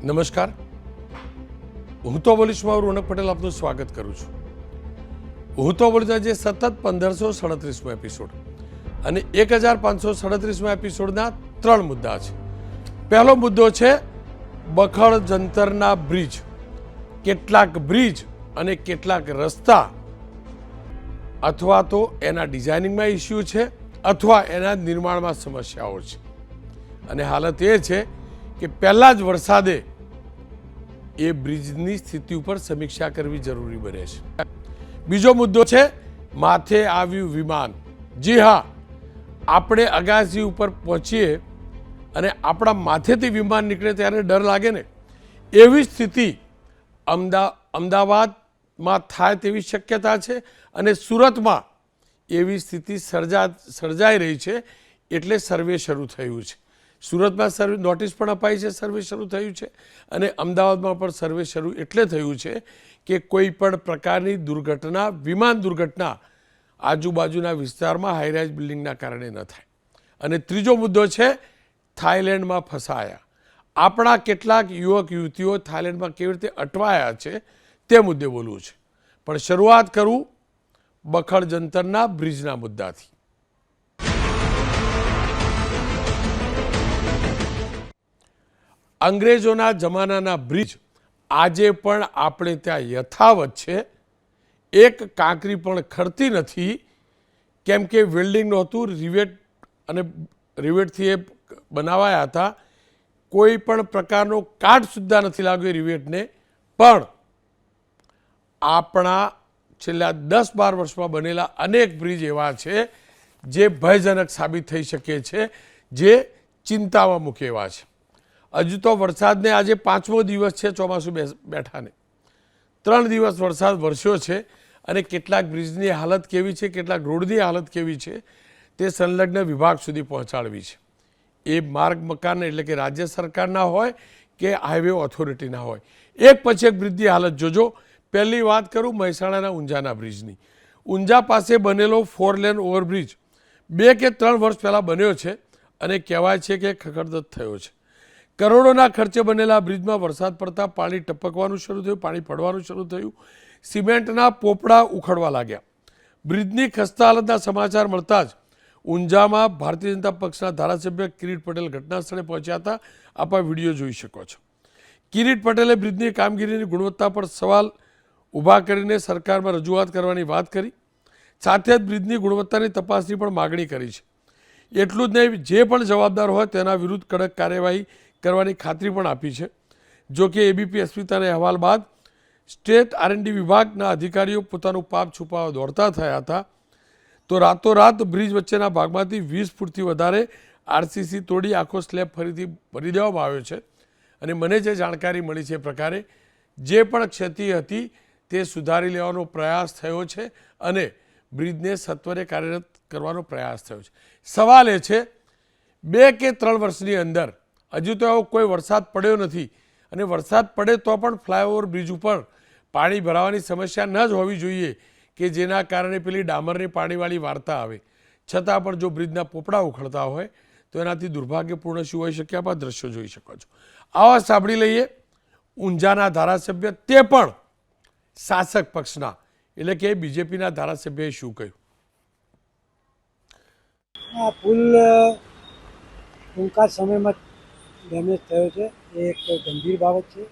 નમસ્કાર, હું તો બોલીશમાં રોનક પટેલ આપનું સ્વાગત કરું છું. હું તો બોલી જે સતત 1537મો એપિસોડ અને 1537મા એપિસોડના 3 મુદ્દા છે. પહેલો મુદ્દો છે બખડ જંતરના બ્રિજ. કેટલાક બ્રિજ અને કેટલાક રસ્તા અથવા તો એના ડિઝાઇનિંગમાં ઇસ્યુ છે અથવા એના નિર્માણમાં સમસ્યાઓ છે. અને હાલત એ છે કે પહેલા જ વરસાદે એ બ્રિજની સ્થિતિ ઉપર સમીક્ષા કરવી જરૂરી બને છે. બીજો મુદ્દો છે માથે આવ્યું વિમાન. જી હા, આપણે અગાસી ઉપર પહોંચીએ અને આપણા માથેથી વિમાન નીકળે ત્યારે ડર લાગે ને, એવી સ્થિતિ અમદાવાદમાં થાય તેવી શક્યતા છે અને સુરતમાં એવી સ્થિતિ સર્જાઈ રહી છે. એટલે સર્વે શરૂ થયું છે. સુરતમાં નોટિસ પણ અપાઈ છે, સર્વે શરૂ થયું છે અને અમદાવાદમાં પણ સર્વે શરૂ એટલે થયું છે કે કોઈ પણ પ્રકારની દુર્ઘટના, વિમાન દુર્ઘટના આજુબાજુના વિસ્તારમાં હાઈરાઇઝ બિલ્ડિંગના કારણે ન થાય. અને ત્રીજો મુદ્દો છે થાઈલેન્ડમાં ફસાયા. આપણા કેટલાક યુવક યુવતીઓ થાઈલેન્ડમાં કેવી રીતે અટવાયા છે તે મુદ્દે બોલવું છે. પણ શરૂઆત કરું બખડ જંતરના બ્રિજના મુદ્દાથી. અંગ્રેજોના જમાનાના બ્રિજ આજે પણ આપણે ત્યાં યથાવત છે. એક કાંકરી પણ ખરતી નથી, કેમ કે વેલ્ડિંગ નહોતું, રિવેટથી એ બનાવાયા હતા. કોઈ પણ પ્રકારનો કાટ સુદ્ધા નથી લાગ્યો રિવેટને. પણ આપણા છેલ્લા 10-12 વર્ષમાં બનેલા અનેક બ્રિજ એવા છે જે ભયજનક સાબિત થઈ શકે છે, જે ચિંતામાં મૂકે એવા છે. હજુ તો વરસાદને આજે 5મો દિવસ છે ચોમાસું બેઠાને. 3 દિવસ વરસાદ વરસ્યો છે અને કેટલાક બ્રિજની હાલત કેવી છે, કેટલાક રોડની હાલત કેવી છે તે સંલગ્ન વિભાગ સુધી પહોંચાડવી છે. એ માર્ગ મકાન એટલે કે રાજ્ય સરકારના હોય કે હાઈવે ઓથોરિટીના હોય. એક પછી એક બ્રિજની હાલત જોજો. પહેલી વાત કરું મહેસાણાના ઊંઝાના બ્રિજની. ઊંઝા પાસે બનેલો 4 લેન ઓવરબ્રિજ 2 કે 3 વર્ષ પહેલાં બન્યો છે અને કહેવાય છે કે ખખડધજ થયો છે. કરોડોના ખર્ચે બનેલા બ્રિજમાં વરસાદ પડતા પાણી ટપકવાનું શરૂ થયું, પાણી પડવાનું શરૂ થયું, સિમેન્ટના પોપડા ઉખડવા લાગ્યા. બ્રિજની ખસ્તા હાલતના સમાચાર મળતા જ ઊંઝામાં ભારતીય જનતા પક્ષના ધારાસભ્ય કિરીટ પટેલ ઘટના સ્થળે પહોંચ્યા હતા. આપ આ વિડીયો જોઈ શકો છો. કિરીટ પટેલે બ્રિજની કામગીરીની ગુણવત્તા પર સવાલ ઊભા કરીને સરકારમાં રજૂઆત કરવાની વાત કરી. સાથે જ બ્રિજની ગુણવત્તાની તપાસની પણ માગણી કરી છે. એટલું જ નહીં, જે પણ જવાબદાર હોય તેના વિરુદ્ધ કડક કાર્યવાહી કરવાની ખાતરી પણ આપી છે. જો કે એબીપી અસ્મિતાના અહેવાલ બાદ સ્ટેટ R&D વિભાગના અધિકારીઓ પોતાનું પાપ છુપાવવા દોડતા થયા હતા. તો રાતોરાત બ્રિજ વચ્ચેના ભાગમાંથી 20 ફૂટથી વધારે RCC તોડી આખો સ્લેબ ફરીથી ભરી દેવામાં આવ્યો છે. અને મને જે જાણકારી મળી છે એ પ્રકારે જે પણ ક્ષતિ હતી તે સુધારી લેવાનો પ્રયાસ થયો છે અને બ્રિજને સત્વરે કાર્યરત કરવાનો પ્રયાસ થયો છે. સવાલ એ છે 2 કે 3 વર્ષની અંદર હજુ તો એવો કોઈ વરસાદ પડ્યો નથી અને વરસાદ પડે તો પણ ફ્લાયઓવર બ્રિજ ઉપર પાણી ભરાવાની સમસ્યા ન જ હોવી જોઈએ કે જેના કારણે પેલી ડામરની પાણીવાળી વાર્તા આવે. છતાં પણ જો બ્રિજના પોપડા ઉખડતા હોય તો એનાથી દુર્ભાગ્યપૂર્ણ શું હોઈ શકે? આપ આ દ્રશ્યો જોઈ શકો છો. આવા સાંભળી લઈએ ઊંઝાના ધારાસભ્ય, તે પણ શાસક પક્ષના, એટલે કે બીજેપીના ધારાસભ્યએ શું કહ્યું. આ પુલ ટૂંકા સમયમાં ડેમેજ થયો છે. એ એક ગંભીર બાબત છે.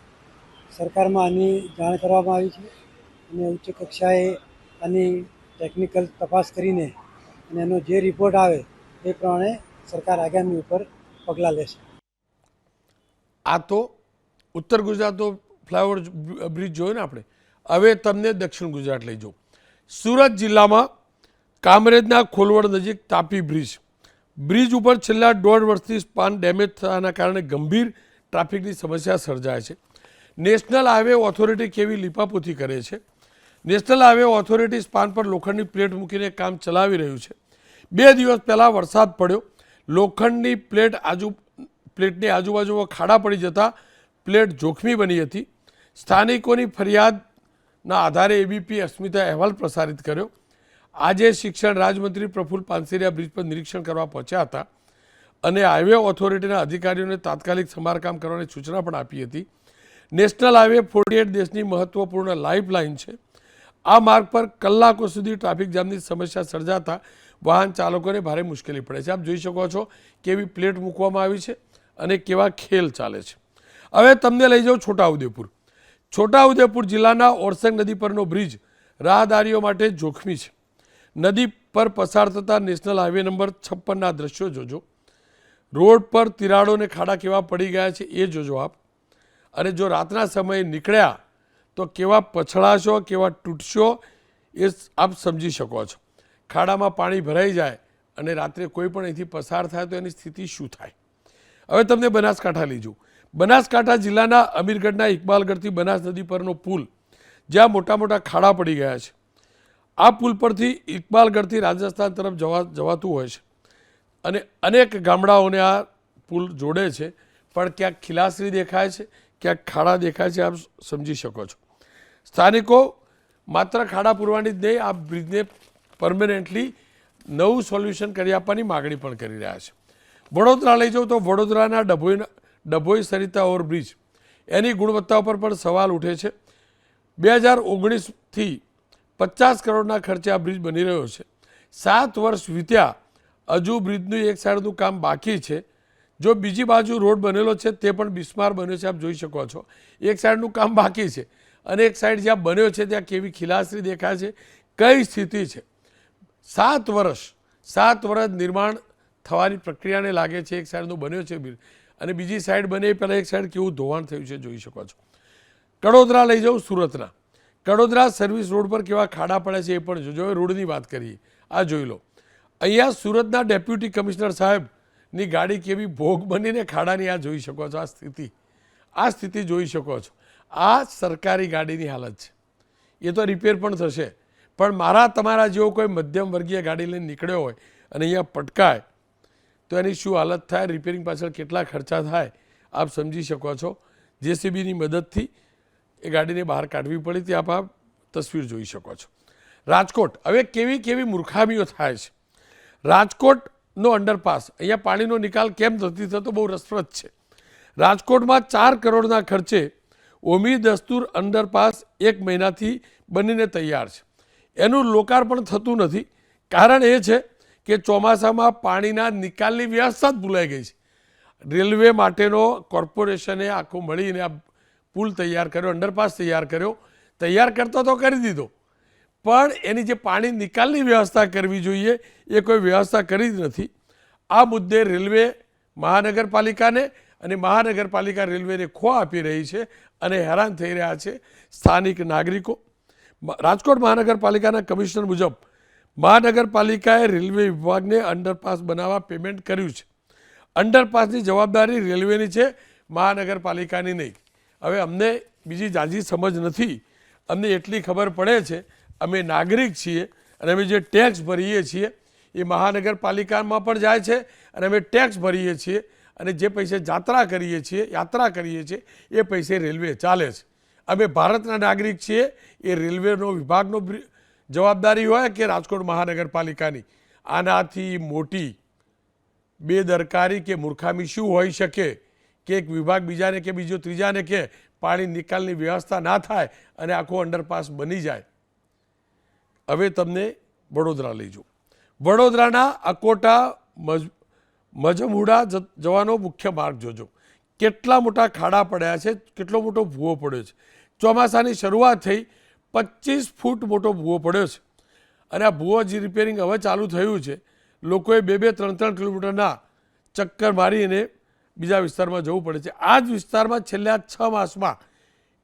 સરકારમાં આની જાણ કરવામાં આવી છે અને ઉચ્ચ કક્ષાએ આની ટેકનિકલ તપાસ કરીને અને એનો જે રિપોર્ટ આવે એ પ્રમાણે સરકાર આગામી ઉપર પગલાં લેશે. આ તો ઉત્તર ગુજરાતનો ફ્લાયઓવર બ્રિજ જોયો ને આપણે. હવે તમને દક્ષિણ ગુજરાત લઈ જાઉં. સુરત જિલ્લામાં કામરેજના ખોલવડ નજીક તાપી બ્રિજ ઉપર છેલ્લા 1.5 વર્ષથી સ્પાન ડેમેજ થવાના કારણે ગંભીર ટ્રાફિકની સમસ્યા સર્જાય છે. નેશનલ હાઈવે ઓથોરિટી કેવી લીપાપોથી કરે છે. નેશનલ હાઈવે ઓથોરિટી સ્પાન પર લોખંડની પ્લેટ મૂકીને કામ ચલાવી રહ્યું છે. 2 દિવસ પહેલાં વરસાદ પડ્યો. લોખંડની પ્લેટની આજુબાજુમાં ખાડા પડી જતા પ્લેટ જોખમી બની હતી. સ્થાનિકોની ફરિયાદના આધારે એબીપી અસ્મિતાએ અહેવાલ પ્રસારિત કર્યો. આજે શિક્ષણ રાજમંત્રી પ્રફુલ્લ પાનસેરિયા બ્રિજ પર નિરીક્ષણ કરવા પહોંચ્યા હતા અને હાઈવે ઓથોરિટીના અધિકારીઓને તાત્કાલિક સમારકામ કરવાની સૂચના પણ આપી હતી. નેશનલ હાઈવે 48 દેશની મહત્વપૂર્ણ લાઇફલાઇન છે. આ માર્ગ પર કલાકો સુધી ટ્રાફિક જામની સમસ્યા સર્જાતા વાહન ચાલકોને ભારે મુશ્કેલી પડે છે. આપ જોઈ શકો છો કેવી પ્લેટ મૂકવામાં આવી છે અને કેવા ખેલ ચાલે છે. હવે તમને લઈ જાઉં છોટાઉદેપુર. છોટાઉદેપુર જિલ્લાના ઓરસંગ નદી પરનો બ્રિજ રાહદારીઓ માટે જોખમી છે. નદી પર પસાર થતા નેશનલ હાઈવે નંબર 56ના દ્રશ્યો જોજો. રોડ પર તિરાડો અને ખાડા કેવા પડી ગયા છે એ જોજો આપ. અને જો રાતના સમયે નીકળ્યા તો કેવા પછડાશો, કેવા તૂટશો એ આપ સમજી શકો છો. ખાડામાં પાણી ભરાઈ જાય અને રાત્રે કોઈ પણ અહીંથી પસાર થાય તો એની સ્થિતિ શું થાય. હવે તમને બનાસકાંઠા લઈ જાઉં. બનાસકાંઠા જિલ્લાના અમીરગઢના ઇકબાલગઢથી બનાસ નદી પરનો પુલ જ્યાં મોટા મોટા ખાડા પડી ગયા છે. આ પુલ પરથી ઇકબાલગઢથી રાજસ્થાન તરફ જવાતું હોય છે અને અનેક ગામડાઓને આ પુલ જોડે છે. પણ ક્યાંક ખીલાસરી દેખાય છે, ક્યાંક ખાડા દેખાય છે. આપ સમજી શકો છો. સ્થાનિકો માત્ર ખાડા પૂરવાની જ નહીં, આ બ્રિજને પરમેનન્ટલી નવું સોલ્યુશન કરી આપવાની માગણી પણ કરી રહ્યા છે. વડોદરા લઈ જાઉં તો વડોદરાના ડભોઈ સરિતા ઓવરબ્રિજ એની ગુણવત્તા ઉપર પણ સવાલ ઉઠે છે. 2019થી 50 કરોડના ખર્ચે આ બ્રિજ બની રહ્યો છે. 7 વર્ષ વીત્યા, હજુ બ્રિજનું એક સાઈડનું કામ બાકી છે. જો બીજી બાજુ રોડ બનેલો છે તે પણ બિસ્માર બન્યો છે. આપ જોઈ શકો છો એક સાઈડનું કામ બાકી છે અને એક સાઈડ જ્યાં બન્યો છે ત્યાં કેવી ખીલાસરી દેખાય છે, કઈ સ્થિતિ છે. 7 વર્ષ નિર્માણ થવાની પ્રક્રિયાને લાગે છે. એક સાઈડનો બન્યો છે અને બીજી સાઈડ બને એ પહેલાં એક સાઈડ કેવું ધોવાણ થયું છે જોઈ શકો છો. કડોદરા લઈ જાઉં સુરતના. કડોદરા સર્વિસ રોડ પર કેવા ખાડા પડે છે એ પણ જોજો. હવે રોડની વાત કરીએ. આ જોઈ લો. અહીંયા સુરતના ડેપ્યુટી કમિશનર સાહેબની ગાડી કેવી ભોગ બનીને ખાડાની આ જોઈ શકો છો. આ સ્થિતિ જોઈ શકો છો. આ સરકારી ગાડીની હાલત છે. એ તો રિપેર પણ થશે, પણ મારા તમારા જેવો કોઈ મધ્યમ વર્ગીય ગાડી લઈને નીકળ્યો હોય અને અહીંયા પટકાય તો એની શું હાલત થાય, રિપેરિંગ પાછળ કેટલા ખર્ચા થાય આપ સમજી શકો છો. જેસીબીની મદદથી એ ગાડીને બહાર કાઢવી પડી તે આપ તસવીર જોઈ શકો છો. રાજકોટ. હવે કેવી કેવી મૂર્ખામીઓ થાય છે. રાજકોટનો અંડરપાસ, અહીંયા પાણીનો નિકાલ કેમ નથી થતો, બહુ રસપ્રદ છે. રાજકોટમાં 4 કરોડના ખર્ચે ઓમી દસ્તુર અંડરપાસ 1 મહિનાથી બનીને તૈયાર છે. એનું લોકાર્પણ થતું નથી. કારણ એ છે કે ચોમાસામાં પાણીના નિકાલની વ્યવસ્થા જ ભૂલાઈ ગઈ છે. રેલવે માટેનો કોર્પોરેશને આખું મળીને આ પુલ તૈયાર કર્યો, અંડરપાસ તૈયાર કર્યો. તૈયાર કરતો તો કરી દીધો, પણ એની જે પાણી નિકાલની વ્યવસ્થા કરવી જોઈએ એ કોઈ વ્યવસ્થા કરી જ નથી. આ મુદ્દે રેલવે મહાનગરપાલિકાને અને મહાનગરપાલિકા રેલવેને ખો આપી રહી છે અને હેરાન થઈ રહ્યા છે સ્થાનિક નાગરિકો. રાજકોટ મહાનગરપાલિકાના કમિશનર મુજબ મહાનગરપાલિકાએ રેલવે વિભાગને અંડરપાસ બનાવવા પેમેન્ટ કર્યું છે. અંડરપાસની જવાબદારી રેલવેની છે, મહાનગરપાલિકાની નહીં. હવે અમને બીજી જાજી સમજ નથી. અમને એટલી ખબર પડે છે અમે નાગરિક છીએ અને અમે જે ટેક્સ ભરીએ છીએ એ મહાનગરપાલિકામાં પણ જાય છે અને અમે ટેક્સ ભરીએ છીએ અને જે પૈસે યાત્રા કરીએ છીએ એ પૈસે રેલવે ચાલે છે. અમે ભારતના નાગરિક છીએ. એ રેલવેનો વિભાગનો જવાબદારી હોય કે રાજકોટ મહાનગરપાલિકાની. આનાથી મોટી બેદરકારી કે મૂર્ખામી શું હોઈ શકે કે એક વિભાગ બીજાને કે બીજો ત્રીજાને કે પાણી નિકાલની વ્યવસ્થા ના થાય અને આખો અંડરપાસ બની જાય. હવે તમને વડોદરા લઈ જાઉં. વડોદરાના અકોટા મજમુડા જવાનો મુખ્ય માર્ગ જોજો. કેટલા મોટા ખાડા પડ્યા છે, કેટલો મોટો ભૂવો પડ્યો છે. ચોમાસાની શરૂઆત થઈ, 25 ફૂટ મોટો ભૂવો પડ્યો છે અને આ ભૂવો જે રિપેરિંગ હવે ચાલુ થયું છે. લોકોએ 2-3 કિલોમીટરના ચક્કર મારીને બીજા વિસ્તારમાં જવું પડે છે. આ જ વિસ્તારમાં છેલ્લા 6 માસમાં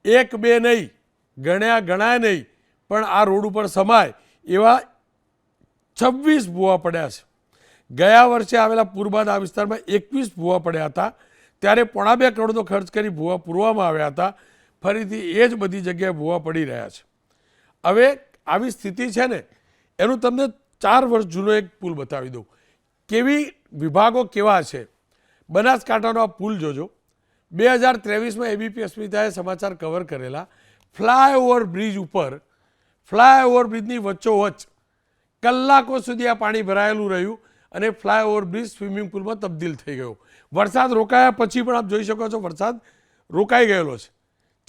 1-2 નહીં, ગણાય નહીં, પણ આ રોડ ઉપર સમાય એવા 26 ભૂવા પડ્યા છે. ગયા વર્ષે આવેલા પૂર બાદ આ વિસ્તારમાં 21 ભૂવા પડ્યા હતા. ત્યારે 1.25 કરોડનો ખર્ચ કરી ભૂવા પૂરવામાં આવ્યા હતા. ફરીથી એ જ બધી જગ્યાએ ભૂવા પડી રહ્યા છે. હવે આવી સ્થિતિ છે ને, એનું તમને 4 વર્ષ જૂનો એક પુલ બતાવી દઉં. કેવી વિભાગો કેવા છે. બનાસકાંઠાનો આ પુલ જોજો. 2023માં એબીપી અસ્મિતાએ સમાચાર કવર કરેલા. ફ્લાયઓવર બ્રિજ ઉપર, ફ્લાયઓવર બ્રિજની વચ્ચોવચ્ચ કલાકો સુધી આ પાણી ભરાયેલું રહ્યું અને ફ્લાયઓવર બ્રિજ સ્વિમિંગ પુલમાં તબદીલ થઈ ગયો. વરસાદ રોકાયા પછી પણ આપ જોઈ શકો છો વરસાદ રોકાઈ ગયેલો છે.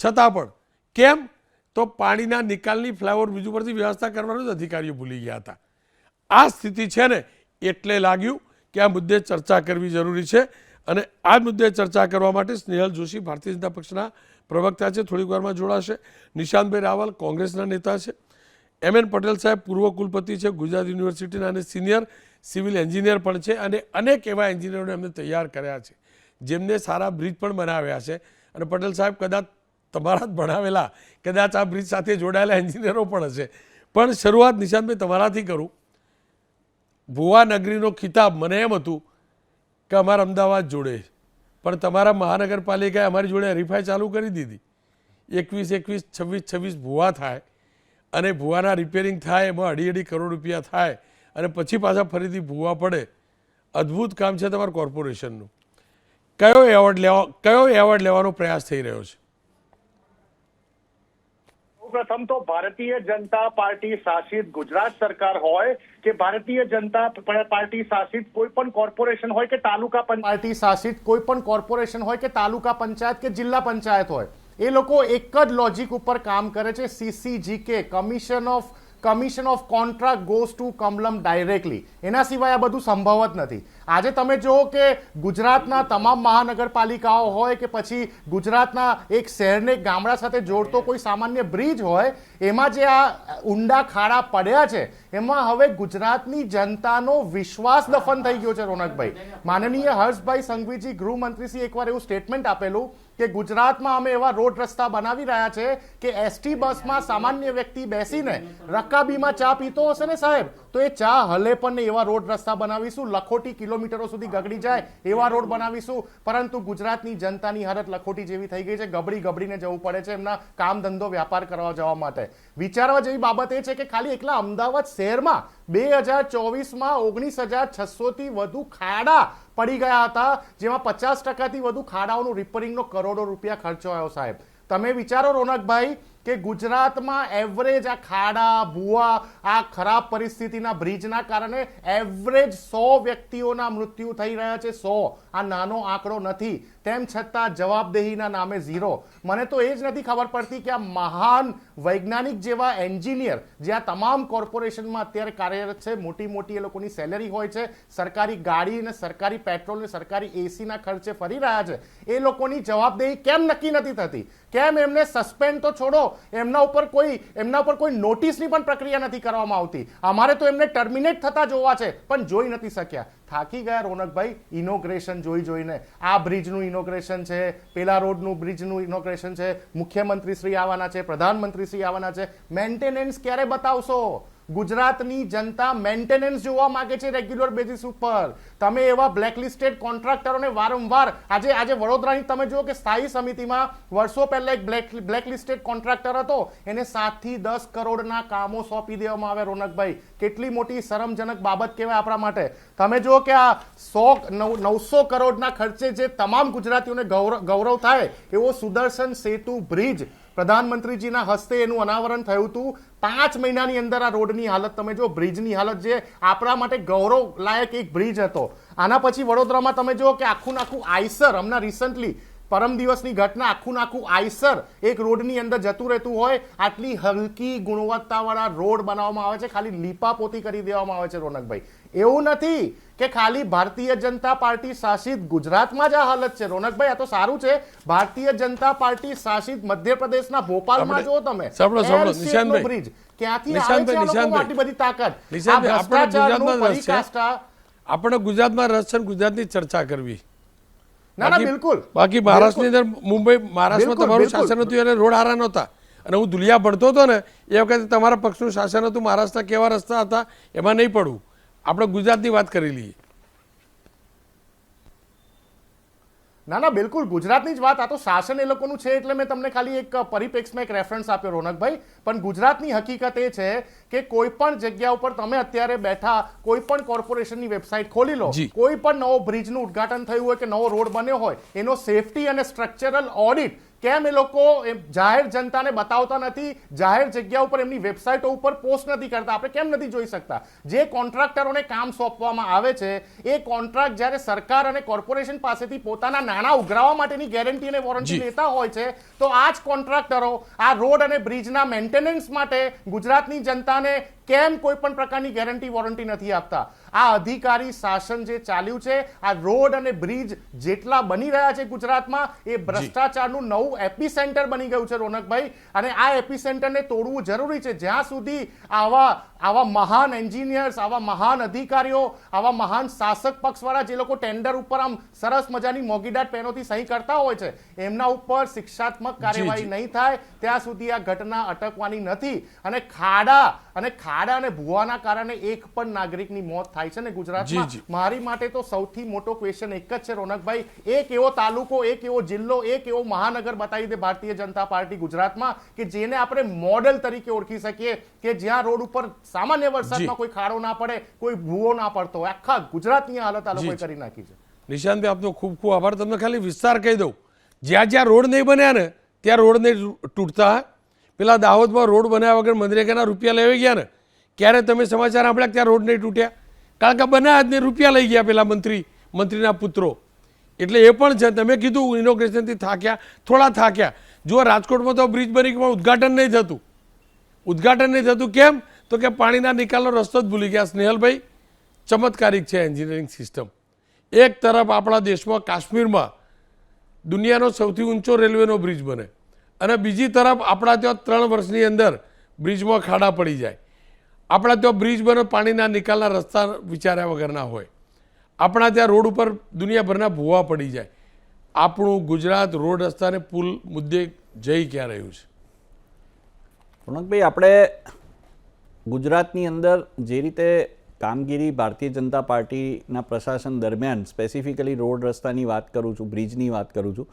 છતાં પણ કેમ તો પાણીના નિકાલની ફ્લાયઓવર બીજું પરથી વ્યવસ્થા કરવાનું જ અધિકારીઓ ભૂલી ગયા હતા. આ સ્થિતિ છે ને એટલે લાગ્યું કે આ મુદ્દે ચર્ચા કરવી જરૂરી છે અને આ મુદ્દે ચર્ચા કરવા માટે સ્નેહલ જોશી ભારતીય જનતા પક્ષના પ્રવક્તા છે, થોડીક વારમાં જોડાશે. નિશાંતભાઈ રાવલ કોંગ્રેસના નેતા છે. MN પટેલ સાહેબ પૂર્વ કુલપતિ છે ગુજરાત યુનિવર્સિટીના અને સિનિયર સિવિલ એન્જિનિયર પણ છે અને અનેક એવા એન્જિનિયરોને એમને તૈયાર કર્યા છે જેમને સારા બ્રિજ પણ બનાવ્યા છે. અને પટેલ સાહેબ કદાચ તમારા જ ભણાવેલા, કદાચ આ બ્રિજ સાથે જોડાયેલા એન્જિનિયરો પણ હશે. પણ શરૂઆત નિશાંતભાઈ તમારાથી કરું. ભુવા નગરીનો ખિતાબ મને એમ હતું કે અમારા અમદાવાદ જોડે, પણ તમારા મહાનગરપાલિકાએ અમારી જોડે હરીફાઈ ચાલુ કરી દીધી. 21-21, 26-26 ભુવા થાય અને ભુવાના રિપેરિંગ થાય, એમાં 2.5 કરોડ રૂપિયા થાય અને પછી પાછા ફરીથી ભુવા પડે. અદ્ભુત કામ છે તમારા કોર્પોરેશનનું. કયો એવોર્ડ લેવાનો પ્રયાસ થઈ રહ્યો છે? પ્રથમ તો ભારતીય જનતા પાર્ટી શાસિત ગુજરાત સરકાર હોય કે ભારતીય જનતા પાર્ટી શાસિત કોઈ પણ કોર્પોરેશન હોય કે તાલુકા પાર્ટી શાસિત કોઈ પણ કોર્પોરેશન હોય કે તાલુકા પંચાયત કે જિલ્લા પંચાયત હોય, એ લોકો એક જ લોજિક ઉપર કામ કરે છે. CCGK, commission of contract goes to Kamalam directly. એના સિવાય આ બધું સંભવ જ નથી. આજે તમે જુઓ કે ગુજરાતના તમામ મહાનગરપાલિકાઓ હોય કે પછી ગુજરાતના એક શહેરને ગામડા સાથે જોડતો કોઈ સામાન્ય બ્રિજ હોય, એમાં જે આ ઊંડા ખાડા પડ્યા છે એમાં હવે ગુજરાતની જનતાનો વિશ્વાસ દફન થઈ ગયો છે. રોનકભાઈ, માનનીય હર્ષભાઈ સંઘવીજી ગૃહમંત્રીશ્રી એકવાર એવું સ્ટેટમેન્ટ આપેલું કે ગુજરાતમાં અમે એવા રોડ રસ્તા બનાવી રહ્યા છે કે ST બસમાં સામાન્ય વ્યક્તિ બેસીને રકાબીમાં ચા પીતો હશે ને સાહેબ, તો એ ચા હલે પણ એવા રોડ રસ્તા બનાવીશું. લખોટી કિલોમીટરો સુધી ગગડી જાય એવા રોડ બનાવીશું. પરંતુ ગુજરાતની જનતાની હાલત લખોટી જેવી થઈ ગઈ છે. ગબડીને જવું પડે છે એમના કામ ધંધો વ્યાપાર કરવા જવા માટે. વિચારવા જેવી બાબત એ છે કે ખાલી એકલા અમદાવાદ શહેરમાં 2024માં 19,600 થી વધુ ખાડા પડી ગયા હતા, જેમાં 50% વધુ ખાડાઓનું રિપેરિંગનો કરોડો રૂપિયા ખર્ચો આવ્યો. સાહેબ, તમે વિચારો રોનકભાઈ કે ગુજરાતમાં એવરેજ આ ખાડા ભૂવા આ ખરાબ પરિસ્થિતિના બ્રિજના કારણે એવરેજ 100 વ્યક્તિઓના મૃત્યુ થઈ રહ્યા છે. 100. આ નાનો આંકડો નથી. તેમ છતાં જવાબદેહીના નામે ઝીરો. મને તો એ જ નથી ખબર પડતી કે આ મહાન વૈજ્ઞાનિક જેવા એન્જિનિયર જે આ તમામ કોર્પોરેશનમાં અત્યારે કાર્યરત છે, મોટી એ લોકોની સેલેરી હોય છે, સરકારી ગાડી અને સરકારી પેટ્રોલ ને સરકારી એસીના ખર્ચે ફરી રહ્યા છે, એ લોકોની જવાબદેહી કેમ નક્કી નથી થતી? કેમ એમને સસ્પેન્ડ તો છોડો, એમના ઉપર કોઈ નોટિસની પણ પ્રક્રિયા નથી કરવામાં આવતી? અમારે તો એમને ટર્મિનેટ થતા જોવા છે પણ જોઈ નથી શક્યા. થાકી ગયા રોનકભાઈ ઇનોગ્રેશન જોઈને. આ બ્રિજનું ઇનોગ્રેશન છે, પેલા રોડનું બ્રિજનું ઇનોગ્રેશન છે, મુખ્યમંત્રી શ્રી આવવાના છે, પ્રધાનમંત્રી શ્રી આવવાના છે. મેન્ટેનન્સ ક્યારે બતાવશો? ગુજરાતની જનતા મેન્ટેનન્સ જોવા માંગે છે રેગ્યુલર બેઝિસ ઉપર. તમે એવા બ્લેકલિસ્ટેડ કોન્ટ્રાક્ટરોને વારંવાર આજે વડોદરાની તમે જુઓ કે સ્થાયી સમિતિમાં વર્ષો પહેલા એક બ્લેકલિસ્ટેડ કોન્ટ્રાક્ટર હતો, એને 7 થી 10 કરોડના કામો સોંપી દેવામાં આવે. રોનકભાઈ, કેટલી મોટી શરમજનક બાબત કહેવાય આપણા માટે. તમે જુઓ કે આ 900 કરોડના ખર્ચે જે તમામ ગુજરાતીઓને ગૌરવ થાય એવો સુદર્શન સેતુ બ્રિજ પ્રધાનમંત્રીજીના હસ્તે એનું અનાવરણ થયું હતું. 5 મહિનાની અંદર આ રોડની હાલત તમે જો, બ્રિજની હાલત જે આપણા માટે ગૌરવ લાયક એક બ્રિજ હતો. આના પછી વડોદરામાં તમે જો કે આખું આઈસર, હમણાં રિસન્ટલી પરમ દિવસની ઘટના, આખું આઈસર એક રોડની અંદર જતું રહેતું હોય. આટલી હલકી ગુણવત્તાવાળા રોડ બનાવવામાં આવે છે, ખાલી લીપાપોતી કરી દેવામાં આવે છે. રોનકભાઈ, એવું નથી કે ખાલી ભારતીય જનતા પાર્ટી શાસિત ગુજરાતમાં જ આ હાલત છે. રોનકભાઈ, આ તો સારું છે. ભારતીય જનતા પાર્ટી શાસિત મધ્યપ્રદેશના ભોપાલમાં જો તમે બ્રિજ, ક્યાંથી આવે છે આ લોકોમાં આટલી બધી તાકાત? આ ભ્રષ્ટાચારનું પરીકાષ્ઠા. આપણે ગુજરાતમાં રસ છે, ગુજરાતની ચર્ચા કરવી. ના, બિલકુલ. બાકી મહારાષ્ટ્રની અંદર મહારાષ્ટ્રમાં તમારું શાસન હતું અને રોડ હારા નહોતા. અને હું દુલિયા ભણતો હતો ને એ વખતે તમારા પક્ષનું શાસન હતું. મહારાષ્ટ્રના કેવા રસ્તા હતા એમાં નહીં પડવું. આપણે ગુજરાતની વાત કરી લઈએ. ના, બિલકુલ ગુજરાતની જ વાત. આ તો શાસન એ લોકોનું છે એટલે મેં તમને ખાલી એક પરિપ્રેક્ષમાં એક રેફરન્સ આપ્યો રોનકભાઈ. પણ ગુજરાતની હકીકત એ છે કે કોઈ પણ જગ્યા ઉપર તમે અત્યારે બેઠા કોઈ પણ કોર્પોરેશનની વેબસાઇટ ખોલી લો, કોઈ પણ નવો બ્રિજનું ઉદ્ઘાટન થયું હોય કે નવો રોડ બન્યો હોય, એનો સેફટી અને સ્ટ્રક્ચરલ ઓડિટ કેમ એ લોકો જાહેર જનતાને બતાવતા નથી, જાહેર જગ્યા ઉપર એમની વેબસાઇટો ઉપર પોસ્ટ નથી કરતા? આપણે કેમ નથી જોઈ શકતા? જે કોન્ટ્રાક્ટરોને કામ સોંપવામાં આવે છે એ કોન્ટ્રાક્ટ જ્યારે સરકાર અને કોર્પોરેશન પાસેથી પોતાના નાણાં ઉઘરાવવા માટેની ગેરંટી અને વોરંટી લેતા હોય છે, તો આ જ કોન્ટ્રાક્ટરો આ રોડ અને બ્રિજના મેન્ટેનન્સ માટે ગુજરાતની જનતાને કેમ કોઈ પણ પ્રકારની ગેરંટી વોરંટી નથી આપતા? આ અધિકારી શાસન જે ચાલ્યું છે, આ રોડ અને બ્રિજ જેટલા બની રહ્યા છે ગુજરાતમાં, એ ભ્રષ્ટાચારનું નવું એપિસેન્ટર બની ગયું છે રોનકભાઈ. અને આ એપિસેન્ટરને તોડવું જરૂરી છે. જ્યાં સુધી આવા મહાન એન્જિનિયર્સ, આવા મહાન અધિકારીઓ, આવા મહાન શાસક પક્ષવાળા જે લોકો ટેન્ડર ઉપર આમ સરસ મજાની મોગીદાટ પેનોથી સહી કરતા હોય છે, એમના ઉપર શિક્ષાત્મક કાર્યવાહી નહીં થાય ત્યાં સુધી આ ઘટના અટકવાની નથી. અને ખાડા અને ભૂવાના કારણે એક પણ નાગરિકની મોત થાય છે ને ગુજરાતમાં. મારી માટે તો સૌથી મોટો ક્વેશ્ચન એક જ છે રોનકભાઈ, એક એવો તાલુકો, એક એવો જિલ્લો, એક એવો મહાનગર બતાવી દે ભારતીય જનતા પાર્ટી ગુજરાતમાં કે જેને આપણે મોડેલ તરીકે ઓળખી શકીએ, કે જ્યાં રોડ ઉપર સામાન્ય વરસાદમાં કોઈ ખાડો ના પડે, કોઈ ભૂવો ના પડતો. આખા ગુજરાતની હાલત આ લોકોએ કરી નાખી છે. નિશાંતભાઈ, આપનો ખૂબ ખૂબ આભાર. તમને ખાલી વિસ્તાર કહી દઉં, જ્યાં જ્યાં રોડ નહીં બન્યા ને ત્યાં રોડ નહીં તૂટતા. પેલા દાહોદમાં રોડ બનાવ્યા વગર મનરેગાના રૂપિયા લેવા ગયા ને, ક્યારે તમે સમાચાર સાંભળ્યા ત્યાં રોડ નહીં તૂટ્યા? કારણ કે બનાવ્યા જ ને રૂપિયા લઈ ગયા પેલા મંત્રીના પુત્રો. એટલે એ પણ છે. તમે કીધું ઇનોગ્રેશનથી થાક્યા, થોડા થાક્યા. જુઓ, રાજકોટમાં તો બ્રિજ બની પણ ઉદ્ઘાટન નહીં થતું. ઉદ્ઘાટન નહીં થતું કેમ? તો કે પાણીના નિકાલનો રસ્તો જ ભૂલી ગયા. સ્નેહલભાઈ, ચમત્કારિક છે એન્જિનિયરિંગ સિસ્ટમ. એક તરફ આપણા દેશમાં કાશ્મીરમાં દુનિયાનો સૌથી ઊંચો રેલવેનો બ્રિજ બને, અને બીજી તરફ આપણા ત્યાં 3 વર્ષની અંદર બ્રિજમાં ખાડા પડી જાય. આપણા ત્યાં બ્રિજ બને, પાણીના નિકાલના રસ્તા વિચાર્યા વગરના હોય. આપણા ત્યાં રોડ ઉપર દુનિયાભરના ભૂવા પડી જાય. આપણું ગુજરાત રોડ રસ્તા અને પુલ મુદ્દે જઈ ક્યાં રહ્યું છે? રોનકભાઈ, આપણે ગુજરાતની અંદર જે રીતે કામગીરી ભારતીય જનતા પાર્ટીના પ્રશાસન દરમિયાન, સ્પેસિફિકલી રોડ રસ્તાની વાત કરું છું, બ્રિજની વાત કરું છું,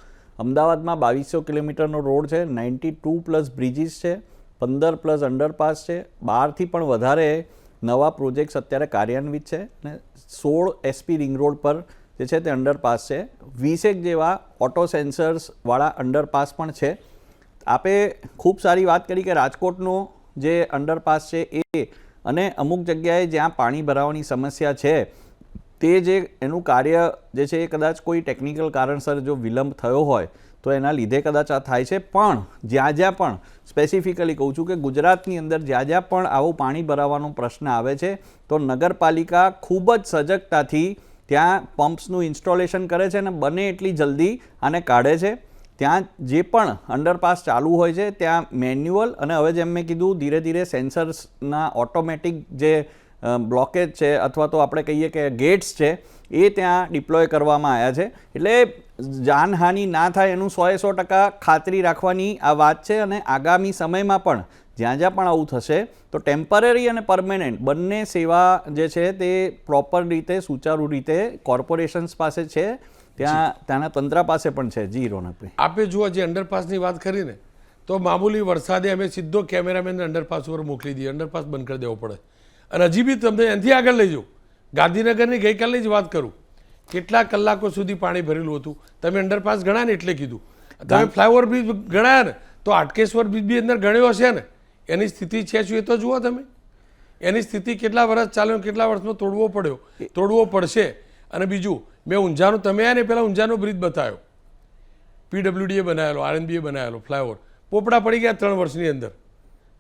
અમદાવાદમાં 2200 કિલોમીટરનો રોડ છે, 92+ બ્રિજીસ છે, 15+ અંડરપાસ છે, 12થી પણ વધારે નવા પ્રોજેક્ટ્સ અત્યારે કાર્યાન્વિત છે, અને 16 SP રિંગ રોડ પર જે છે તે અંડરપાસ છે, 20 જેવા ઓટો સેન્સર્સવાળા અંડરપાસ પણ છે. આપે ખૂબ સારી વાત કરી કે રાજકોટનો જે અંડરપાસ છે એ, અને અમુક જગ્યાએ જ્યાં પાણી ભરાવાની સમસ્યા છે તે જે એનું કાર્ય જે છે એ કદાચ કોઈ ટેકનિકલ કારણસર જો વિલંબ થયો હોય તો એના લીધે કદાચ આ થાય છે. પણ જ્યાં પણ સ્પેસિફિકલી કહું છું કે ગુજરાતની અંદર જ્યાં પણ આવું પાણી ભરાવાનો પ્રશ્ન આવે છે તો નગરપાલિકા ખૂબ જ સજગતાથી ત્યાં પમ્પ્સનું ઇન્સ્ટોલેશન કરે છે અને બને એટલી જલ્દી આને કાઢે છે. ત્યાં જે પણ અંડરપાસ ચાલુ હોય છે ત્યાં મેન્યુઅલ અને હવે જેમ મેં કીધું ધીરે ધીરે સેન્સર્સના ઓટોમેટિક જે બ્લોકેજ છે અથવા તો આપણે કહીએ કે ગેટ્સ છે એ ત્યાં ડિપ્લોય કરવામાં આવ્યા છે. એટલે જાનહાનિ ના થાય એનું 100% ખાતરી રાખવાની આ વાત છે. અને આગામી સમયમાં પણ જ્યાં પણ આવું થશે તો ટેમ્પરરી અને પરમેનન્ટ બંને સેવા જે છે તે પ્રોપર રીતે, સુચારુ રીતે કોર્પોરેશન્સ પાસે છે, ત્યાંના તંત્ર પાસે પણ છે. જી રોનકભાઈ, આપે જુઓ, જે અંડરપાસની વાત કરીને તો મામૂલી વરસાદે અમે સીધો કેમેરામેન અંડરપાસ ઉપર મોકલી દઈએ, અંડરપાસ બંધ કરી દેવો પડે. અને હજી બી તમને એનાથી આગળ લઈ જાઉં, ગાંધીનગરની ગઈકાલની જ વાત કરું, કેટલા કલાકો સુધી પાણી ભરેલું હતું. તમે અંડરપાસ ગણાય ને એટલે કીધું. તમે ફ્લાયઓવર બ્રિજ ગણાયા ને તો હાટકેશ્વર બ્રિજ બી અંદર ગણ્યો હશે ને, એની સ્થિતિ છે શું એ તો જુઓ તમે. એની સ્થિતિ કેટલા વર્ષ ચાલ્યો, કેટલા વર્ષમાં તોડવો પડશે. અને બીજું, મેં ઊંઝાનું, તમે આને પહેલાં ઊંઝાનો બ્રિજ બતાવ્યો, PWDએ બનાવેલો, RNBએ બનાવેલો ફ્લાયઓવર, પોપડા પડી ગયા 3 વર્ષની અંદર.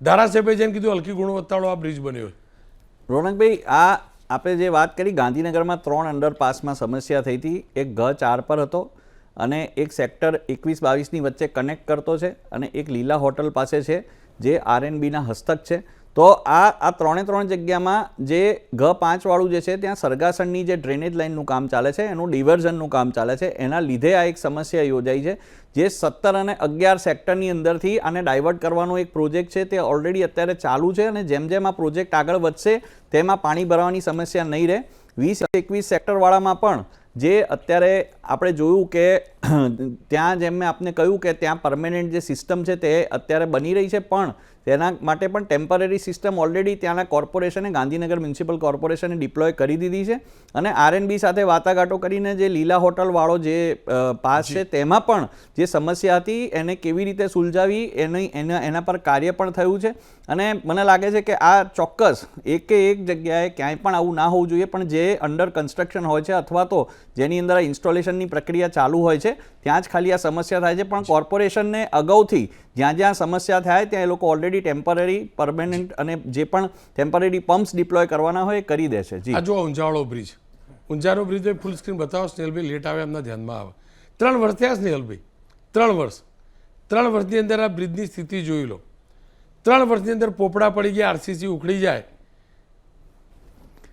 ધારાસભ્ય જઈને કીધું હલકી ગુણવત્તાવાળો આ બ્રિજ બન્યો. રોનકભાઈ, આ આપણે જે વાત કરી, ગાંધીનગરમાં 3 અંડરપાસમાં સમસ્યા થઈ હતી. એક G4 પર હતો અને એક સેક્ટર 21-22ની વચ્ચે કનેક્ટ કરતો છે, અને એક લીલા હોટલ પાસે છે જે RNBના હસ્તક છે. તો આ 3 જગ્યામાં જે G5 વાળું જે છે ત્યાં સરગાસણની જે ડ્રેનેજ લાઇનનું કામ ચાલે છે, એનું ડિવર્ઝનનું કામ ચાલે છે. એના લીધે આ એક સમસ્યા યોજાઈ છે. જે 17 અને 11 સેક્ટરની અંદરથી આને ડાયવર્ટ કરવાનો એક પ્રોજેક્ટ છે તે ઓલરેડી અત્યારે ચાલુ છે, અને જેમ જેમ આ પ્રોજેક્ટ આગળ વધશે તેમાં પાણી ભરવાની સમસ્યા નહીં રહે. 20-21 સેક્ટરવાળામાં પણ જે અત્યારે આપણે જોયું કે ત્યાં જેમ મેં આપને કહ્યું કે ત્યાં પરમેનન્ટ જે સિસ્ટમ છે તે અત્યારે બની રહી છે, પણ તેના માટે પણ ટેમ્પરરી સિસ્ટમ ઓલરેડી ત્યાંના કોર્પોરેશને, ગાંધીનગર મ્યુનિસિપલ કોર્પોરેશને ડિપ્લોય કરી દીધી છે. અને R&B સાથે વાટાઘાટો કરીને જે લીલા હોટલવાળો જે પાસ છે તેમાં પણ જે સમસ્યા હતી એને કેવી રીતે સુલઝાવી એના પર કાર્ય પણ થયું છે. અને મને લાગે છે કે આ ચોક્કસ એક જગ્યાએ ક્યાંય પણ આવું ના હોવું જોઈએ, પણ જે અંડર કન્સ્ટ્રક્શન હોય છે અથવા તો જેની અંદર ઇન્સ્ટોલેશનની પ્રક્રિયા ચાલુ હોય છે ત્યાં જ ખાલી આ સમસ્યા થાય છે. પણ કોર્પોરેશનને અગાઉથી જ્યાં જ્યાં સમસ્યા થાય ત્યાં એ લોકો ઓલરેડી ટેમ્પરરી, પરમેનન્ટ અને જે પણ ટેમ્પરરી પમ્પ્સ ડિપ્લોય કરવાના હોય એ કરી દે છે. જી, આ જો ઊંઝાવાળો બ્રિજ, ઊંઝાનો બ્રિજ ફૂલ સ્ક્રીન બતાવો સ્નેહલભાઈ, લેટ આવે એમના ધ્યાનમાં આવે. 3 વર્ષ થયા સ્નેહલભાઈ, 3 વર્ષ. 3 વર્ષની અંદર આ બ્રિજની સ્થિતિ જોઈ લો. 3 વર્ષની અંદર પોપડા પડી ગયા, RCC ઉખડી જાય,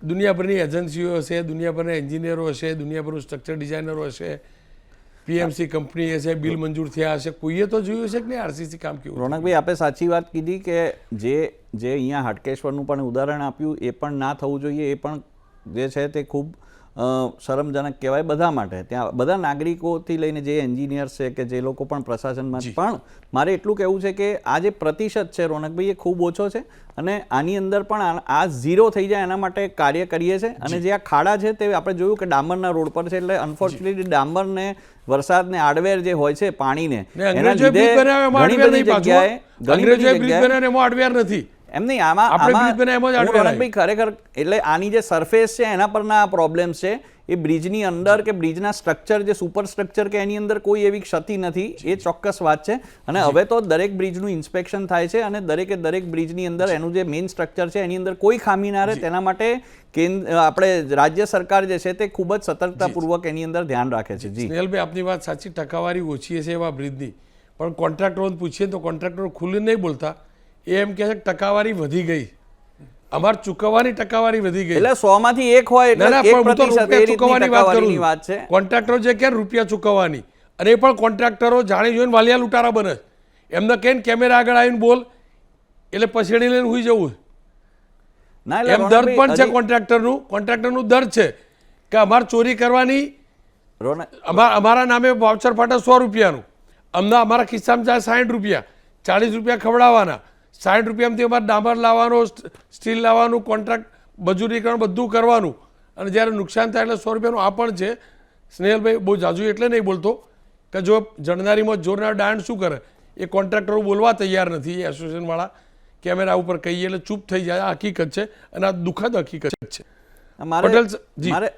દુનિયાભરની એજન્સીઓ હશે, દુનિયાભરના એન્જિનિયરો હશે, દુનિયાભરના સ્ટ્રક્ચર ડિઝાઇનરો હશે, PMC કંપની હશે, બિલ મંજૂર થયા હશે, કોઈએ તો જોયું છે કે નહીં RCC કામ કેવું. રોનકભાઈ, આપે સાચી વાત કીધી કે જે અહીંયા હાટકેશ્વરનું પણ ઉદાહરણ આપ્યું એ પણ ના થવું જોઈએ. એ પણ જે છે તે ખૂબ શરમજનક કહેવાય બધા માટે, ત્યાં બધા નાગરિકોથી લઈને જે એન્જિનિયર્સ છે કે જે લોકો પણ પ્રશાસનમાં. પણ મારે એટલું કહેવું છે કે આ જે પ્રતિશત છે રોનકભાઈ એ ખૂબ ઓછો છે અને આની અંદર પણ આ 0 થઈ જાય એના માટે કાર્ય કરીએ છીએ. અને જે આ ખાડા છે તે આપણે જોયું કે ડામરના રોડ પર છે, એટલે અનફોર્ચ્યુનેટલી ડામરને વરસાદને આડવેર જે હોય છે પાણીને એના લીધે ઘણી બધી જગ્યાએ એમ નહીં આમાં ખરેખર એટલે આની જે સરફેસ છે એના પરના પ્રોબ્લેમ્સ છે. એ બ્રિજની અંદર કે બ્રિજના સ્ટ્રક્ચર જે સુપર સ્ટ્રક્ચર કે એની અંદર કોઈ એવી ક્ષતિ નથી, એ ચોક્કસ વાત છે. અને હવે તો દરેક બ્રિજનું ઇન્સ્પેક્શન થાય છે અને દરેક બ્રિજની અંદર એનું જે મેઇન સ્ટ્રક્ચર છે એની અંદર કોઈ ખામી ના રહે તેના માટે આપણે રાજ્ય સરકાર જે છે તે ખૂબ જ સતર્કતાપૂર્વક એની અંદર ધ્યાન રાખે છે. જી સ્નેહલભાઈ, આપની વાત સાચી, ટકાવારી ઓછી છે એવા બ્રિજની, પણ કોન્ટ્રાક્ટરોને પૂછીએ તો કોન્ટ્રાક્ટરો ખુલ્લી નહીં બોલતા. એ એમ કહે છે કે ટકાવારી વધી ગઈ, અમારે ચૂકવવાની ટકાવારી વધી ગઈ. એટલે 100 માંથી 1 હોય એટલે ચૂકવવાની વાત છે. કોન્ટ્રાક્ટરો જે કે રૂપિયા ચૂકવવાની, અને એ પણ કોન્ટ્રાક્ટરો જાણી જોઈને વાલિયા લૂંટારા બને. એમને કહીને કેમેરા આગળ આવીને બોલ એટલે પછેડી લઈને હુઈ જવું. એમ દર પણ છે કોન્ટ્રાક્ટરનું દર છે કે અમારે ચોરી કરવાની, અમારા નામે વાઉચર ફાટે 100 રૂપિયાનું, અમારા ખિસ્સામાં જાય 60 રૂપિયા, 40 રૂપિયા ખવડાવવાના, 60 રૂપિયામાંથી અમારે ડામર લાવવાનો, સ્ટીલ લાવવાનું, કોન્ટ્રાક્ટ મજૂરીકરણ બધું કરવાનું, અને જ્યારે નુકસાન થાય એટલે 100 રૂપિયાનું. આ પણ છે સ્નેહલભાઈ, બહુ જાજુ એટલે નહીં બોલતો કે જો જણનારીમાં જોરનાર દાંડ શું કરે, એ કોન્ટ્રાક્ટરો બોલવા તૈયાર નથી. એ એસોસિએશનવાળા કેમેરા ઉપર કહીએ એટલે ચૂપ થઈ જાય. આ હકીકત છે અને આ દુઃખદ હકીકત છે.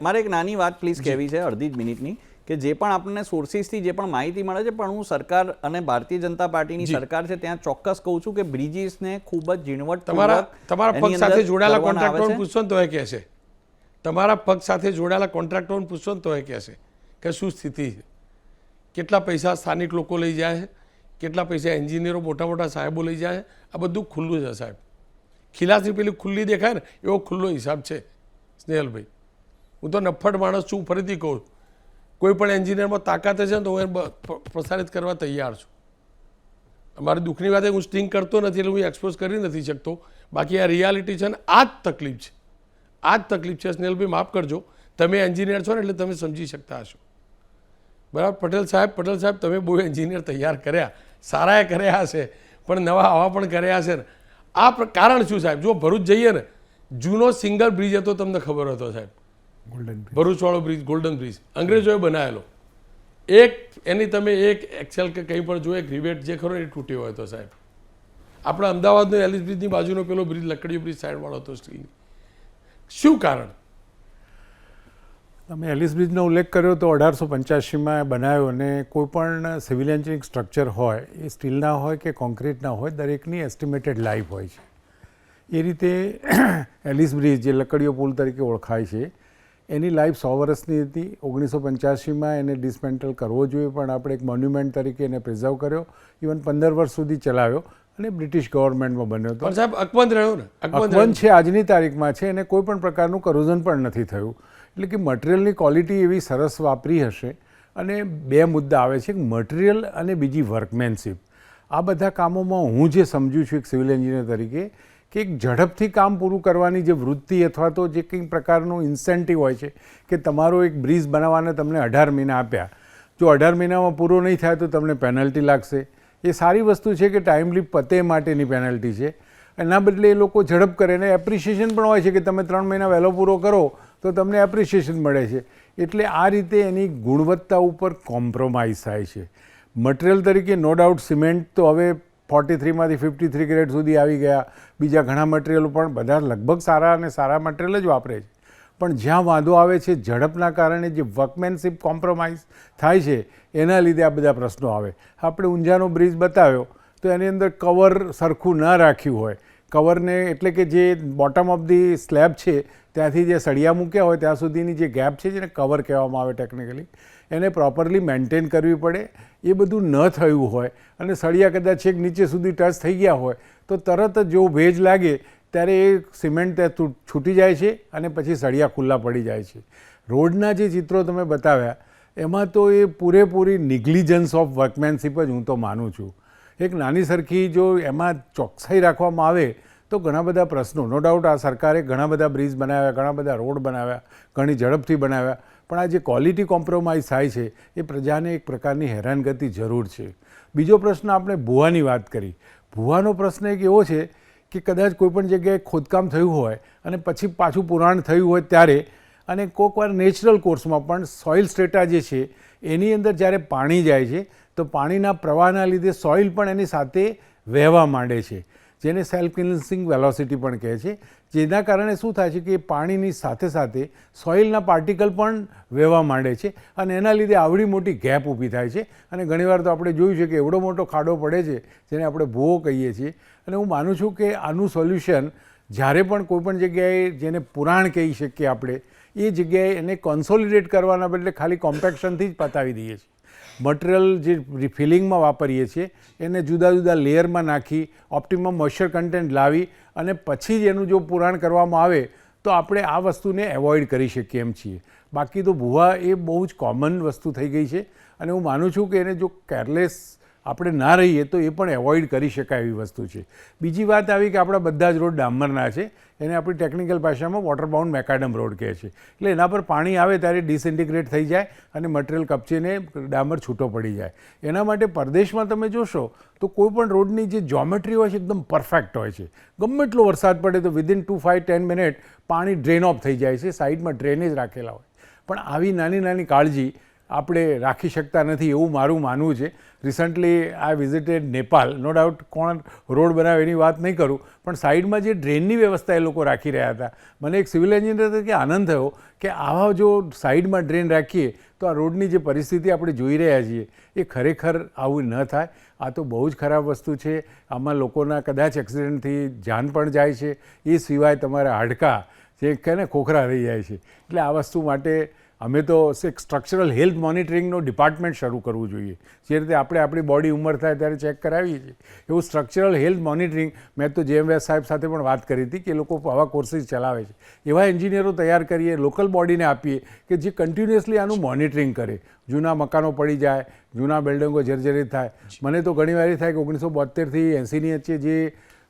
મારે એક નાની વાત પ્લીઝ કહેવી છે, અડધી જ મિનિટની, કે જે પણ આપણને સોર્સિસથી જે પણ માહિતી મળે છે, પણ હું સરકાર અને ભારતીય જનતા પાર્ટીની સરકાર છે ત્યાં ચોક્કસ કહું છું કે બ્રિજીસને ખૂબ જ ઝીણવટપૂર્વક તમારા પક્ષ સાથે જોડાયેલા કોન્ટ્રાક્ટરોને પૂછશો ને તો એ કહેશે, તમારા પક્ષ સાથે જોડાયેલા કોન્ટ્રાક્ટરોને પૂછશો ને તો એ કહેશે કે શું સ્થિતિ છે, કેટલા પૈસા સ્થાનિક લોકો લઈ જાય છે, કેટલા પૈસા એન્જિનિયરો મોટા મોટા સાહેબો લઈ જાય છે. આ બધું ખુલ્લું છે સાહેબ. ખિલાસની પેલી ખુલ્લી દેખાય ને એવો ખુલ્લો હિસાબ છે સ્નેહલભાઈ. હું તો નફ્ફટ માણસ છું, ફરીથી કહું, કોઈ પણ એન્જિનિયરમાં તાકાત છે ને તો હું એને પ્રસારિત કરવા તૈયાર છું. અમારી દુઃખની વાત હું સ્ટિંગ કરતો નથી એટલે હું એક્સપોઝ કરી નથી શકતો. બાકી આ રિયાલિટી છે ને આ જ તકલીફ છે, આ જ તકલીફ છે. સ્નેહલભાઈ માફ કરજો, તમે એન્જિનિયર છો ને એટલે તમે સમજી શકતા હશો. બરાબર. પટેલ સાહેબ તમે બહુ એન્જિનિયર તૈયાર કર્યા, સારાએ કર્યા હશે, પણ નવા આવા પણ કર્યા હશે ને. આ કારણ શું સાહેબ? જો ભરૂચ જઈએ ને, જૂનો સિંગલ બ્રિજ હતો, તમને ખબર હતો સાહેબ, ભરૂચવાળો બ્રિજ, ગોલ્ડન બ્રિજ, અંગ્રેજોએ બનાવેલો. એની તમે એક એક્સેલ કે કંઈ પણ જો એક રિવેટ જે ખરો એ તૂટ્યો હોય તો સાહેબ. આપણા અમદાવાદનો એલિસ બ્રિજની બાજુનો પેલો બ્રિજ, લકડીયો બ્રિજ સાઈડવાળો હતો સ્ટીલની. શું કારણ? તમે એલિસ બ્રિજનો ઉલ્લેખ કર્યો તો 1885માં બનાવ્યો, અને કોઈ પણ સિવિલ એન્જિનિયરિંગ સ્ટ્રક્ચર હોય એ સ્ટીલના હોય કે કોન્ક્રીટના હોય, દરેકની એસ્ટિમેટેડ લાઈફ હોય છે. એ રીતે એલિસ બ્રિજ જે લકડીયો પુલ તરીકે ઓળખાય છે એની લાઈફ 100 વર્ષની હતી. 1985માં એને ડિસમેન્ટલ કરવો જોઈએ, પણ આપણે એક મોન્યુમેન્ટ તરીકે એને પ્રિઝર્વ કર્યો. ઇવન 15 વર્ષ સુધી ચલાવ્યો અને બ્રિટિશ ગવર્મેન્ટમાં બન્યો હતો. સાહેબ અકબંધ રહ્યો ને, અકબંધ છે, આજની તારીખમાં છે, અને કોઈ પણ પ્રકારનું કરોઝન પણ નથી થયું. એટલે કે મટીરિયલની ક્વોલિટી એવી સરસ વાપરી હશે. અને 2 મુદ્દા આવે છે, મટીરિયલ અને બીજી વર્કમેનશીપ. આ બધા કામોમાં હું જે સમજું છું એક સિવિલ એન્જિનિયર તરીકે કે એક ઝડપથી કામ પૂરું કરવાની જે વૃત્તિ અથવા તો જે કંઈ પ્રકારનું ઇન્સેન્ટિવ હોય છે કે તમારો એક બ્રિજ બનાવવાને તમને 18 મહિના આપ્યા, જો 18 મહિનામાં પૂરો નહીં થાય તો તમને પેનલ્ટી લાગશે. એ સારી વસ્તુ છે કે ટાઈમલી પતે માટેની પેનલ્ટી છે. એના બદલે એ લોકો ઝડપ કરે ને એપ્રિશિએશન પણ હોય છે કે તમે 3 મહિના વહેલો પૂરો કરો તો તમને એપ્રિશિએશન મળે છે. એટલે આ રીતે એની ગુણવત્તા ઉપર કોમ્પ્રોમાઇઝ થાય છે. મટીરિયલ તરીકે નો ડાઉટ સિમેન્ટ તો હવે 43માંથી 53 ગ્રેડ સુધી આવી ગયા, બીજા ઘણા મટીરિયલો પણ બધા લગભગ સારા અને સારા મટીરિયલ જ વાપરે છે. પણ જ્યાં વાંધો આવે છે ઝડપના કારણે જે વર્કમેનશીપ કોમ્પ્રોમાઇઝ થાય છે એના લીધે આ બધા પ્રશ્નો આવે. આપણે ઊંઝાનો બ્રિજ બતાવ્યો તો એની અંદર કવર સરખું ન રાખ્યું હોય, કવરને એટલે કે જે બોટમ ઓફ ધી સ્લેબ છે ત્યાંથી જે સળિયા મૂક્યા હોય ત્યાં સુધીની જે ગેપ છે જેને કવર કહેવામાં આવે ટેકનિકલી, એને પ્રોપરલી મેન્ટેન કરવી પડે. એ બધું ન થયું હોય અને સળિયા કદાચ છેક નીચે સુધી ટચ થઈ ગયા હોય તો તરત જ જો ભેજ લાગે ત્યારે એ સિમેન્ટ ત્યાં છૂટી જાય છે અને પછી સળિયા ખુલ્લા પડી જાય છે. રોડના જે ચિત્રો તમે બતાવ્યા એમાં તો એ પૂરેપૂરી નિગ્લિજન્સ ઓફ વર્કમેનશીપ જ હું તો માનું છું. એક નાની સરખી જો એમાં ચોકસાઈ રાખવામાં આવે તો ઘણા બધા પ્રશ્નો, નો ડાઉટ આ સરકારે ઘણા બધા બ્રિજ બનાવ્યા, ઘણા બધા રોડ બનાવ્યા, ઘણી ઝડપથી બનાવ્યા, પણ આ જે ક્વોલિટી કોમ્પ્રોમાઇઝ થાય છે એ પ્રજાને એક પ્રકારની હેરાનગતિ જરૂર છે. બીજો પ્રશ્ન આપણે ભૂવાની વાત કરી. ભૂવાનો પ્રશ્ન એક એવો છે કે કદાચ કોઈપણ જગ્યાએ ખોદકામ થયું હોય અને પછી પાછું પુરાણ થયું હોય ત્યારે, અને કોઈક વાર નેચરલ કોર્સમાં પણ સોઇલ સ્ટ્રેટા જે છે એની અંદર જ્યારે પાણી જાય છે તો પાણીના પ્રવાહના લીધે સોઇલ પણ એની સાથે વહેવા માંડે છે, જેને સેલ્ફ ક્લિન્સિંગ વેલોસિટી પણ કહે છે. જેના કારણે શું થાય છે કે પાણીની સાથે સાથે સોઇલના પાર્ટિકલ પણ વહેવા માંડે છે અને એના લીધે આવડી મોટી ગેપ ઊભી થાય છે. અને ઘણીવાર તો આપણે જોયું છે કે એવડો મોટો ખાડો પડે છે જેને આપણે ભૂવો કહીએ છીએ. અને હું માનું છું કે આનું સોલ્યુશન જ્યારે પણ કોઈપણ જગ્યાએ જેને પુરાણ કહી શકીએ આપણે એ જગ્યાએ એને કોન્સોલિડેટ કરવાના બદલે ખાલી કોમ્પેક્શનથી જ પતાવી દઈએ છીએ. મટીરિયલ જે ફિલિંગમાં વાપરીએ છીએ એને જુદા જુદા લેયરમાં નાખી ઓપ્ટિમમ મોઇશ્ચર કન્ટેન્ટ લાવી અને પછી જ એનું જો પુરાણ કરવામાં આવે તો આપણે આ વસ્તુને એવોઇડ કરી શકીએ એમ છીએ. બાકી તો ભૂવા એ બહુ જ કોમન વસ્તુ થઈ ગઈ છે અને હું માનું છું કે એને જો કેરલેસ આપણે ના રહીએ તો એ પણ એવોઇડ કરી શકાય એવી વસ્તુ છે. બીજી વાત આવી કે આપણા બધા જ રોડ ડામરના છે, એને આપણી ટેકનિકલ ભાષામાં વોટરબાઉન્ડ મેકાડમ રોડ કહે છે. એટલે એના પર પાણી આવે ત્યારે ડિસઇન્ટિગ્રેટ થઈ જાય અને મટીરિયલ કપચીને ડામર છૂટો પડી જાય. એના માટે પરદેશમાં તમે જોશો તો કોઈ પણ રોડની જે જ્યોમેટ્રી હોય છે એકદમ પરફેક્ટ હોય છે. ગમે એટલો વરસાદ પડે તો વિધિન 2-5-10 મિનિટ પાણી ડ્રેન ઓફ થઈ જાય છે, સાઈડમાં ડ્રેનેજ રાખેલા હોય. પણ આવી નાની નાની કાળજી આપણે રાખી શકતા નથી એવું મારું માનવું છે. Recently I visited Nepal. No doubt કોણ રોડ બનાવે એની વાત નહીં કરું, પણ સાઈડમાં જે ડ્રેનની વ્યવસ્થા એ લોકો રાખી રહ્યા હતા, મને એક સિવિલ એન્જિનિયર તરીકે આનંદ થયો કે આવા જો સાઈડમાં ડ્રેન રાખીએ તો આ રોડની જે પરિસ્થિતિ આપણે જોઈ રહ્યા છીએ એ ખરેખર આવું ન થાય. આ તો બહુ જ ખરાબ વસ્તુ છે. આમાં લોકોના કદાચ એક્સિડન્ટથી જાન પણ જાય છે, એ સિવાય તમારા હાડકાં જે કહે ને ખોખરા રહી જાય છે. એટલે આ વસ્તુ માટે અમે તો એક સ્ટ્રક્ચરલ હેલ્થ મોનિટરિંગનો ડિપાર્ટમેન્ટ શરૂ કરવું જોઈએ. જે રીતે આપણે આપણી બોડી ઉંમર થાય ત્યારે ચેક કરાવીએ છીએ એવું સ્ટ્રક્ચરલ હેલ્થ મોનિટરિંગ મેં તો JM સાહેબ સાથે પણ વાત કરી હતી કે એ લોકો આવા કોર્સીસ ચલાવે છે. એવા એન્જિનિયરો તૈયાર કરીએ, લોકલ બોડીને આપીએ કે જે કન્ટિન્યુઅસલી આનું મોનિટરિંગ કરે. જૂના મકાનો પડી જાય, જૂના બિલ્ડિંગો જર્જરિત થાય. મને તો ઘણીવાર એ થાય કે 1972થી 80ની વચ્ચે જે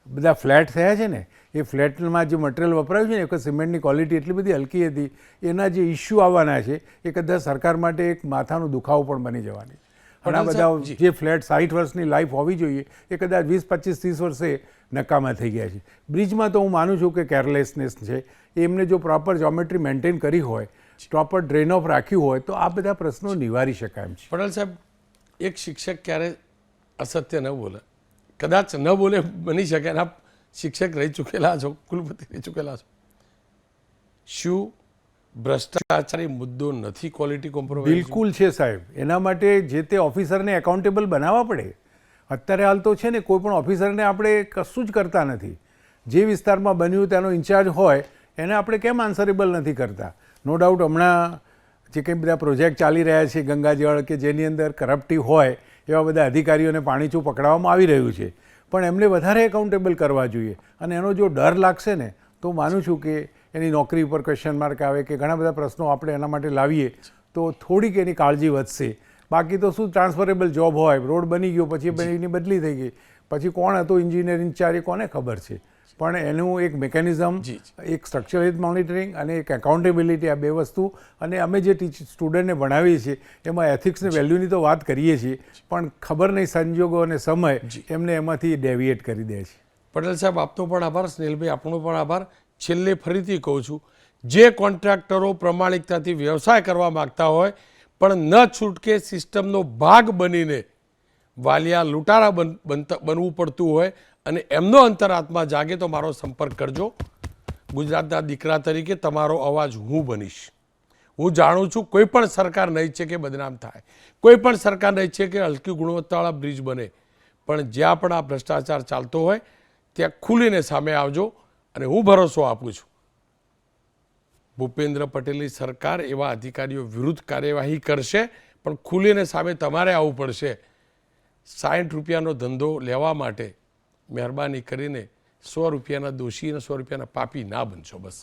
બધા ફ્લેટ થયા છે ને એ ફ્લેટમાં જે મટીરિયલ વપરાયું છે ને એક સિમેન્ટની ક્વોલિટી એટલી બધી હલકી હતી, એના જે ઇસ્યુ આવવાના છે એ કદાચ સરકાર માટે એક માથાનો દુખાવો પણ બની જવાની. પણ આ બધા જે ફ્લેટ 60 વર્ષની લાઈફ હોવી જોઈએ એ કદાચ 20-25-30 વર્ષે નકામા થઈ ગયા છે. બ્રિજમાં તો હું માનું છું કે કેરલેસનેસ છે, એમને જો પ્રોપર જ્યોમેટ્રી મેન્ટેન કરી હોય, પ્રોપર ડ્રેન ઓફ રાખ્યું હોય તો આ બધા પ્રશ્નો નિવારી શકાય એમ છે. પટેલ સાહેબ, એક શિક્ષક ક્યારે અસત્ય ન બોલે, કદાચ ન બોલે બની શકે, અને આપ શિક્ષક રહી ચૂકેલા છો, કુલપતિ રહી ચૂકેલા છો, શું ભ્રષ્ટાચારી મુદ્દો નથી ક્વોલિટી કોમ્પ્રોમાઇઝ? બિલકુલ છે સાહેબ. એના માટે જે તે ઓફિસરને એકાઉન્ટેબલ બનાવવા પડે. અત્યારે હાલ તો છે ને કોઈ પણ ઓફિસરને આપણે કશું જ કરતા નથી. જે વિસ્તારમાં બન્યું તેનો ઇન્ચાર્જ હોય એને આપણે કેમ આન્સરેબલ નથી કરતા? નો ડાઉટ હમણાં જે કંઈ બધા પ્રોજેક્ટ ચાલી રહ્યા છે ગંગાજળ કે જેની અંદર કરપ્ટિવ હોય એવા બધા અધિકારીઓને પાણીચું પકડાવવામાં આવી રહ્યું છે, પણ એમને વધારે એકાઉન્ટેબલ કરવા જોઈએ. અને એનો જો ડર લાગશે ને તો માનું છું કે એની નોકરી ઉપર ક્વેશ્ચન માર્ક આવે કે ઘણા બધા પ્રશ્નો આપણે એના માટે લાવીએ તો થોડીક એની કાળજી વધશે. બાકી તો શું ટ્રાન્સફરેબલ જોબ હોય, રોડ બની ગયો પછી એની બદલી થઈ ગઈ, પછી કોણ હતો ઇન્જિનિયર ઇન્ચાર્જ કોને ખબર છે. પણ એનું એક મિકેનિઝમ, જી. એક સ્ટ્રક્ચરલ મોનિટરિંગ અને એક એકાઉન્ટેબિલિટી, આ બે વસ્તુ. અને અમે જે સ્ટુડન્ટને ભણાવીએ છીએ એમાં એથિક્સ ને વેલ્યુની તો વાત કરીએ છીએ, પણ ખબર નહીં સંજોગો અને સમય એમને એમાંથી ડેવિએટ કરી દે છે. પટેલ સાહેબ, આપનો પણ આભાર. સ્નેહલભાઈ, આપનો પણ આભાર. છેલ્લે ફરીથી કહું છું, જે કોન્ટ્રાક્ટરો પ્રમાણિકતાથી વ્યવસાય કરવા માગતા હોય પણ ન છૂટકે સિસ્ટમનો ભાગ બનીને વાલિયા લૂંટારા બનવું પડતું હોય અને એમનો અંતરાત્મા જાગે તો મારો સંપર્ક કરજો. ગુજરાતના દીકરા તરીકે તમારો અવાજ હું બનીશ. હું જાણું છું કોઈ પણ સરકાર નહીં ઈચ્છે કે બદનામ થાય, કોઈ પણ સરકાર નહીં ઈચ્છે કે હલકી ગુણવત્તાવાળા બ્રિજ બને, પણ જ્યાં પણ આ ભ્રષ્ટાચાર ચાલતો હોય ત્યાં ખુલીને સામે આવજો. અને હું ભરોસો આપું છું ભૂપેન્દ્ર પટેલની સરકાર એવા અધિકારીઓ વિરુદ્ધ કાર્યવાહી કરશે, પણ ખુલીને સામે તમારે આવવું પડશે. 60 રૂપિયાનો ધંધો લેવા માટે મહેરબાની કરીને 100 રૂપિયાના દોષી અને 100 રૂપિયાના પાપી ના બનશો. બસ.